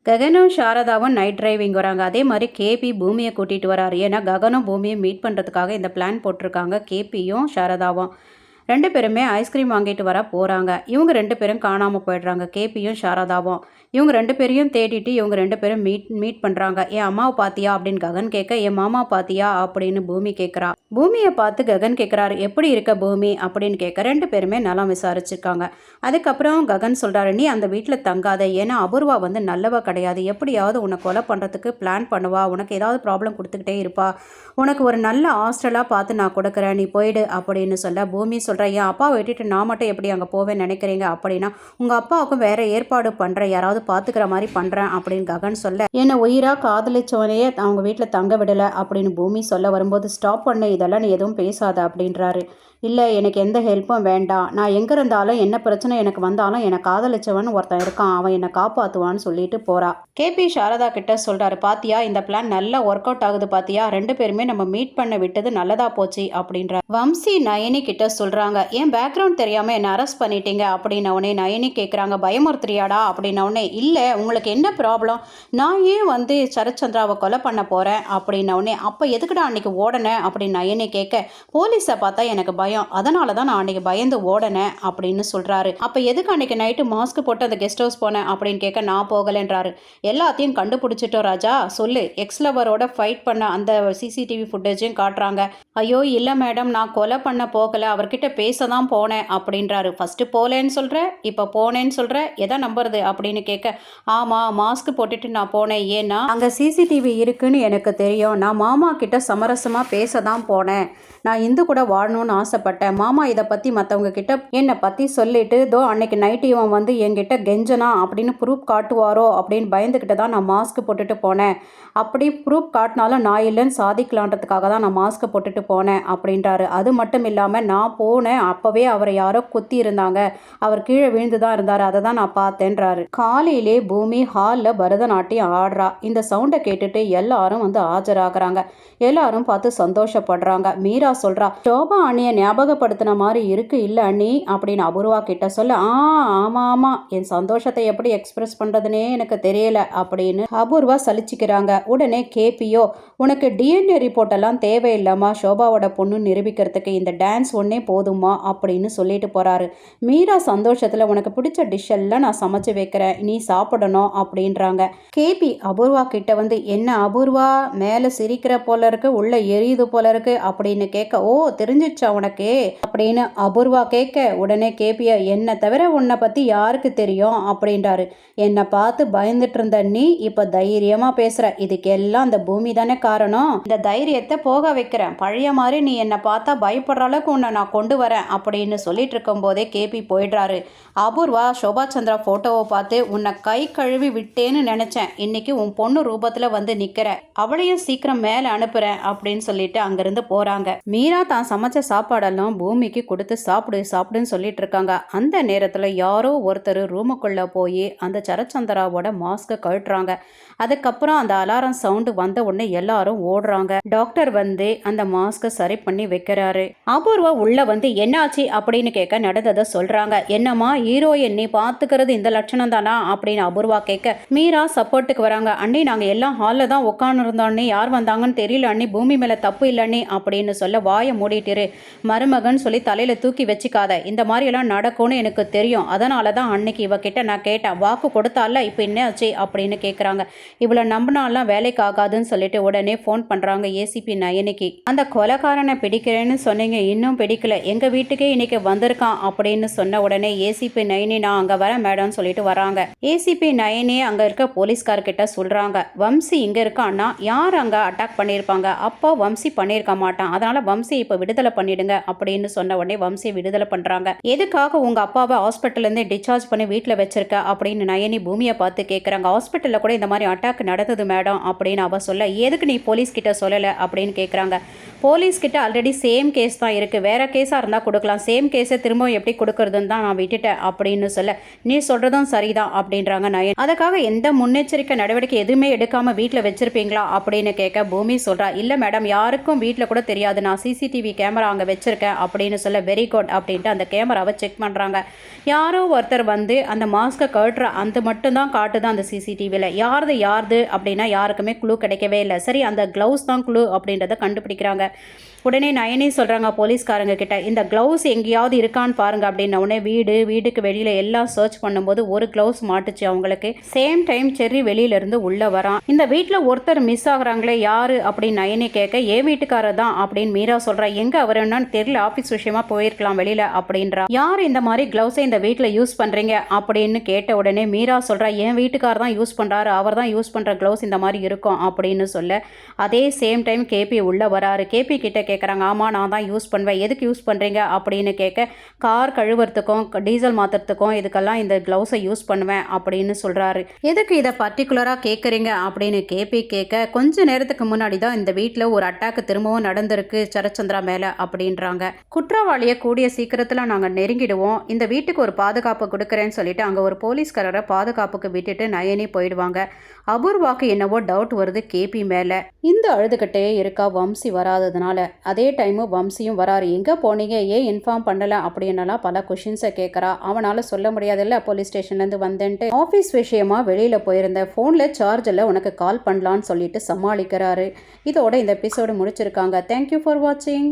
ககனும் சாரதாவும் night driving வராங்க. அதே மாதிரி கேபி பூமியை கூட்டிகிட்டு வராரு. ஏன்னா ககனும் பூமியை மீட் பண்ணுறதுக்காக இந்த பிளான் போட்டிருக்காங்க. கேபியும் சாரதாவும் 2 பேருமே ஐஸ்கிரீம் வாங்கிட்டு வர போகிறாங்க. இவங்க 2 பேரும் காணாமல் போயிடுறாங்க. கேபியும் சாரதாவும் இவங்க 2 பேரையும் தேடிட்டு இவங்க 2 பேரும் மீட் பண்ணுறாங்க. என் அம்மாவை பார்த்தியா அப்படின்னு ககன் கேட்க, என் மாமா பார்த்தியா அப்படின்னு பூமி கேட்குறா. பூமியை பார்த்து ககன் கேட்குறாரு, எப்படி இருக்க பூமி அப்படின்னு கேட்க 2 பேருமே நலம் விசாரிச்சிருக்காங்க. அதுக்கப்புறம் ககன் சொல்கிறாரு, நீ அந்த வீட்டில் தங்காத, ஏன்னா அபூர்வா வந்து நல்லவ கிடையாது, எப்படியாவது உன்னை கொலை பண்ணுறதுக்கு பிளான் பண்ணுவா, உனக்கு ஏதாவது ப்ராப்ளம் கொடுத்துக்கிட்டே இருப்பா, உனக்கு ஒரு நல்ல ஹாஸ்டலாக பார்த்து நான் கொடுக்குறேன், நீ போயிடு அப்படின்னு சொல்ல பூமி சொல்கிறேன், என் அப்பாவை விட்டுட்டு நான் மட்டும் எப்படி அங்கே போவேன்னு நினைக்கிறீங்க அப்படின்னா உங்கள் அப்பாவுக்கும் வேற ஏற்பாடு பண்ணுறேன், யாராவது பார்த்துக்கிற மாதிரி பண்ணுறேன் அப்படின்னு ககன் சொல்ல, என்னை உயிராக காதலிச்சவனையே அவங்க வீட்டில் தங்க விடலை அப்படின்னு பூமி சொல்ல வரும்போது, ஸ்டாப் பண்ண, இதெல்லாம் நீ எதுவும் பேசாத அப்படின்றாரு. இல்லை, எனக்கு எந்த ஹெல்ப்பும் வேண்டாம், நான் எங்கே இருந்தாலும் என்ன பிரச்சனை எனக்கு வந்தாலும் என்னை காதலிச்சவன் ஒருத்தன் இருக்கான், அவன் என்னை காப்பாற்றுவான்னு சொல்லிட்டு போகிறா. கேபி சாரதா கிட்ட சொல்கிறாரு, பாத்தியா இந்த பிளான் நல்லா ஒர்க் அவுட் ஆகுது பாத்தியா, 2 பேருமே நம்ம மீட் பண்ண விட்டது நல்லதா போச்சு அப்படின்ற. வம்சி நயனி கிட்ட சொல்கிறாங்க, என் பேக்ரவுண்ட் தெரியாமல் என்னை அரெஸ்ட் பண்ணிட்டீங்க அப்படின்னவுடனே நயனி கேட்குறாங்க, பயமுறுத்துறியாடா அப்படின்னவுடனே, இல்லை உங்களுக்கு என்ன ப்ராப்ளம், நான் ஏன் வந்து சரச்சந்திராவை கொலை பண்ண போகிறேன் அப்படின்னவுடனே, அப்போ எதுக்குடா அன்றைக்கி ஓடனேன் அப்படின்னு நயனி கேட்க, போலீஸை பார்த்தா எனக்கு பயம், அதனால தான் நான் அன்றைக்கி பயந்து ஓடனேன் அப்படின்னு சொல்கிறாரு. அப்போ எதுக்கு அன்றைக்கி நைட்டு மாஸ்க் போட்டு அந்த கெஸ்ட் ஹவுஸ் போனேன் அப்படின்னு கேட்க, நான் போகலைன்றாரு. எல்லாத்தையும் கண்டுபிடிச்சிட்டோம் ராஜா, சொல்லு, எக்ஸ் லவரோட ஃபைட் பண்ண அந்த சிசிடிவி ஃபுட்டேஜையும் காட்டுறாங்க. ஐயோ இல்லை மேடம், நான் கொலை பண்ண போகலை, அவர்கிட்ட பேச தான் போனேன் அப்படின்றாரு. ஃபஸ்ட்டு போகலன்னு சொல்கிற, இப்போ போனேன்னு சொல்கிற, எதை நம்புறது அப்படின்னு கேட்க, ஆமாம் மாஸ்க் போட்டுட்டு நான் போனேன், ஏன்னா அங்கே சிசிடிவி இருக்குன்னு எனக்கு தெரியும், நான் மாமா கிட்ட சமரசமாக பேச தான் போனேன், நான் இந்து கூட வாழணும்னு ஆசைப்பட்டேன், மாமா இதை பற்றி மற்றவங்க கிட்ட என்னை பற்றி சொல்லிட்டு தோ அன்னைக்கு நைட்டு இவன் வந்து என்கிட்ட கெஞ்சனா அப்படின்னு ப்ரூஃப் காட்டுவாரோ அப்படின்னு பயந்துக்கிட்டு தான் நான் மாஸ்க் போட்டுட்டு போனேன், அப்படி ப்ரூஃப் காட்டினாலும் நான் இல்லைன்னு சாதிக்கலான்றதுக்காக தான் நான் மாஸ்க் போட்டுட்டு போனேன் அப்படின்றாரு. அது மட்டும் இல்லாமல் நான் போனேன், அப்போவே அவரை யாரோ குத்தி இருந்தாங்க, அவர் கீழே விழுந்து தான் இருந்தார், அதை தான் நான் பார்த்தேன்றாரு. காலையிலே பூமி ஹாலில் பரதநாட்டியம் ஆடுறா. இந்த சவுண்டை கேட்டுட்டு எல்லாரும் வந்து ஆஜராகிறாங்க. எல்லாரும் பார்த்து சந்தோஷப்படுறாங்க. மீரா சொல்கிறா, சோபா அண்ணியை ஞாபகப்படுத்தின மாதிரி இருக்கு இல்லை அண்ணி அப்படின்னு அபூர்வா கிட்ட சொல்ல, ஆமாம் ஆமாம், என் சந்தோஷத்தை எப்படி எக்ஸ்பிரஸ் பண்ணுறதுனே எனக்கு தெரியல அப்படின்னு அபூர்வா சலிச்சிக்கிறாங்க. உடனே கேபியோ, உனக்கு டிஎன்ஏ ரிப்போர்ட் எல்லாம் தேவையில்லாமா, சோபாவோட பொண்ணு நிரூபிக்கிறதுக்கு இந்த டான்ஸ் ஒன்னே போதுமா அப்படின்னு சொல்லிட்டு போகிறாரு. மீரா சந்தோஷத்தில், உனக்கு பிடிச்ச டிஷ் எல்லாம் நான் சமைச்சு வைக்கிறேன், நீ சாப்பிடணும் அப்படின்றாங்க. கேபி அபூர்வா கிட்ட வந்து, என்ன அபூர்வா மேலே சிரிக்கிற போல இருக்கு, உள்ள எரியுது போல இருக்கு அப்படின்னு கேட்க, ஓ தெரிஞ்சிச்சா உனக்கு அப்படின்னு அபூர்வா கேட்க, உடனே கேபிய, என்னை தவிர உன்னை பற்றி யாருக்கு தெரியும் அப்படின்றாரு. என்னை பார்த்து பயந்துட்டு இருந்த நீ இப்போ தைரியமாக பேசுகிற, இதுக்கெல்லாம் அந்த பூமி தானே காரணம், இந்த தைரியத்தை போக வைக்கிறேன், பழைய மாதிரி நீ என்னை பார்த்தா பயப்படுற அளவுக்கு உன்னை நான் கொண்டு வரேன் அப்படின்னு சொல்லிட்டு இருக்கும் போதே கேபி போயிடுறாரு. அபூர்வா சோபா சந்திரா ஃபோட்டோவை பார்த்து, உன்னை கை கழுவி விட்டேன்னு நினச்சேன், இன்னைக்கு உன் பொண்ணு ரூபத்தில் வந்து நிற்கிற, அவளையும் சீக்கிரம் மேலே அனுப்புகிறேன் அப்படின்னு சொல்லிட்டு அங்கேருந்து போகிறாங்க. மீரா தான் சமைச்ச சாப்பாடெல்லாம் பூமிக்கு கொடுத்து சாப்பிடுன்னு சொல்லிட்டு இருக்காங்க. அந்த நேரத்தில் யாரோ ஒருத்தர் ரூமுக்குள்ளே போய் அந்த சரச்சந்திராவோட மாஸ்கை கழட்டுறாங்க. அதுக்கப்புறம் அந்த அலாரம் சவுண்டு வந்த உடனே எல்லாரும் ஓடுறாங்க. டாக்டர் வந்து அந்த மாஸ்கை சரி பண்ணி வைக்கிறாரு. அபூர்வா உள்ள வந்து என்னாச்சு அப்படின்னு கேட்க நடந்ததை சொல்றாங்க. என்னம்மா ஹீரோயின், நீ பார்த்துக்கிறது இந்த லட்சணம் தானா அப்படின்னு அபூர்வா கேட்க, மீரா சப்போர்ட்டுக்கு வராங்க. அண்ணி நாங்கள் எல்லாம் ஹாலில் தான் உட்காந்து இருந்தோன்னே, யார் வந்தாங்கன்னு தெரியல அண்ணி, பூமி மேலே தப்பு இல்லைண்ணி அப்படின்னு சொல்ல, வாயை மூடிட்டிரு மருமகன் சொல்லி தலையில் தூக்கி வச்சுக்காத, இந்த மாதிரியெல்லாம் நடக்கும்னு எனக்கு தெரியும், அதனால தான் அன்னைக்கு இவகிட்ட நான் கேட்டேன், வாக்கு கொடுத்தால இப்போ என்ன ஆச்சு அப்படின்னு கேட்குறாங்க. இவ்வளோ நம்பினாலாம் வேலைக்கு ஆகாதுன்னு சொல்லிட்டு உடனே ஃபோன் பண்ணுறாங்க ஏசிபி நயனிக்கு. அந்த கொலைக்காரனை பிடிக்கிறேன்னு சொன்னீங்க, இன்னும் பிடிக்கல, எங்கள் வீட்டுக்கே இன்னைக்கு வந்திருக்கான் அப்படின்னு சொன்ன உடனே ஏசிபி நயனி, நான் அங்கே வரேன் மேடம்னு சொல்லிட்டு வராங்க. ஏசிபி நயனி அங்கே இருக்க போலீஸ்கார்கிட்ட சொல்கிறாங்க, வம்சி இங்கே இருக்கான்னா யார் அங்கே அட்டாக் பண்ணியிருப்பாங்க, அப்போ வம்சி பண்ணியிருக்க மாட்டான், அதனால் வம்சி இப்போ விடுதலை பண்ணிடுங்க அப்படின்னு சொன்ன உடனே வம்சி விடுதலை பண்ணுறாங்க. எதுக்காக உங்கள் அப்பாவை ஹாஸ்பிட்டல்லேருந்து டிஸ்சார்ஜ் பண்ணி வீட்டில் வச்சிருக்க அப்படின்னு நயனி பூமியை பார்த்து கேட்குறாங்க. ஹாஸ்பிட்டலில் கூட இந்த மாதிரி அட்டாக் நடந்தது மேடம் அப்படின்னு அவ சொல்ல, எதுக்கு நீ போலீஸ் கிட்ட சொல்லலை அப்படின்னு கேட்குறாங்க. போலீஸ் கிட்ட ஆல்ரெடி சேம் கேஸ் தான் இருக்குது, வேற கேஸாக இருந்தால் கொடுக்கலாம், சேம் கேஸை திரும்ப எப்படி கொடுக்கறதுன்னு தான் நான் விட்டுட்டேன் அப்படின்னு சொல்ல, நீ சொல்கிறதும் சரிதான் அப்படின்றாங்க நயன். அதுக்காக எந்த முன்னெச்சரிக்கை நடவடிக்கை எதுவுமே எடுக்காமல் வீட்டில் வச்சிருப்பீங்களா அப்படின்னு கேட்க பூமி சொல்கிறா, இல்லை மேடம் யாருக்கும் வீட்டில் கூட தெரியாது, நான் சிசிடிவி கேமரா அங்கே வச்சிருக்கேன், வச்சுருக்கேன் அப்படின்னு சொல்ல வெரி குட் அப்படின்ட்டு அந்த கேமராவை செக் பண்ணுறாங்க. யாரோ ஒருத்தர் வந்து அந்த மாஸ்க்கை கழட்டுற அந்த மட்டும்தான் காட்டுது அந்த சிசிடிவியில். யாருது அப்படின்னா யாருக்குமே க்ளூ கிடைக்கவே இல்லை. சரி, அந்த க்ளவுஸ் தான் க்ளூ அப்படின்றத கண்டுபிடிக்கிறாங்க. உடனே நயனி சொல்கிறாங்க போலீஸ்காரங்க கிட்ட, இந்த க்ளவுஸ் எங்கேயாவது இருக்கான்னு பாருங்க அப்படின்ன உடனே வீட்டுக்கு வெளியில் எல்லாம் சர்ச் பண்ணும்போது ஒரு க்ளவுஸ் மாட்டுச்சு அவங்களுக்கு. சேம் டைம் செர்ரி வெளியிலேருந்து உள்ளே வரான். இந்த வீட்டில் ஒருத்தர் மிஸ் ஆகுறாங்களே யாரு அப்படின்னு நயனி கேட்க, ஏன் வீட்டுக்காரர் தான் அப்படின்னு மீரா சொல்கிறா. எங்கே அவர் என்னன்னு தெரியல, ஆஃபீஸ் விஷயமா போயிருக்கலாம் வெளியில் அப்படின்றா. யார் இந்த மாதிரி க்ளவுஸை இந்த வீட்டில் யூஸ் பண்ணுறீங்க அப்படின்னு கேட்ட உடனே மீரா சொல்கிறா, என் வீட்டுக்காரர் தான் யூஸ் பண்ணுறாரு, அவர் தான் யூஸ் பண்ணுற க்ளவுஸ் இந்த மாதிரி இருக்கும் அப்படின்னு சொல்ல, அதே சேம் டைம் கேபி உள்ளே வராரு. கேபி கிட்ட கேட்குறாங்க, ஆமாம் நான் தான் யூஸ் பண்ணுவேன், எதுக்கு யூஸ் பண்ணுறீங்க அப்படின்னு கேட்க, கார் கழுவுறதுக்கும் டீசல் மாற்றுறதுக்கும் இதுக்கெல்லாம் இந்த க்ளவுஸை யூஸ் பண்ணுவேன் அப்படின்னு சொல்கிறாரு. எதுக்கு இதை பர்டிகுலராக கேட்குறீங்க அப்படின்னு கேபி கேட்க, கொஞ்ச நேரத்துக்கு முன்னாடி தான் இந்த வீட்டில் ஒரு அட்டாக்கு திரும்பவும் நடந்திருக்கு சரச்சந்திரா மேலே அப்படின்றாங்க. குற்றவாளியை கூடிய சீக்கிரத்தில் நாங்கள் நெருங்கிடுவோம், இந்த வீட்டுக்கு ஒரு பாதுகாப்பு கொடுக்குறேன்னு சொல்லிட்டு அங்கே ஒரு போலீஸ்காரரை பாதுகாப்புக்கு விட்டுட்டு நயனி போயிடுவாங்க. அபூர்வாக்கு என்னவோ டவுட் வருது கேபி மேலே. இந்த அழுதுகிட்டே இருக்கா வம்சி வராததுனால. அதே டைமு வம்சியும் வராரு. எங்கே போனீங்க, ஏன் இன்ஃபார்ம் பண்ணலை அப்படின்னலாம் பல கொஷின்ஸை கேட்குறா. அவனால் சொல்ல முடியாதுல்ல போலீஸ் ஸ்டேஷன்லேருந்து வந்தேன்ட்டு. ஆஃபீஸ் விஷயமா வெளியில் போயிருந்தேன், ஃபோனில் சார்ஜில் உனக்கு கால் பண்ணலான்னு சொல்லிட்டு சமாளிக்கிறாரு. இதோட இந்த எபிசோடு முடிச்சிருக்காங்க. தேங்க்யூ ஃபார் வாட்சிங்.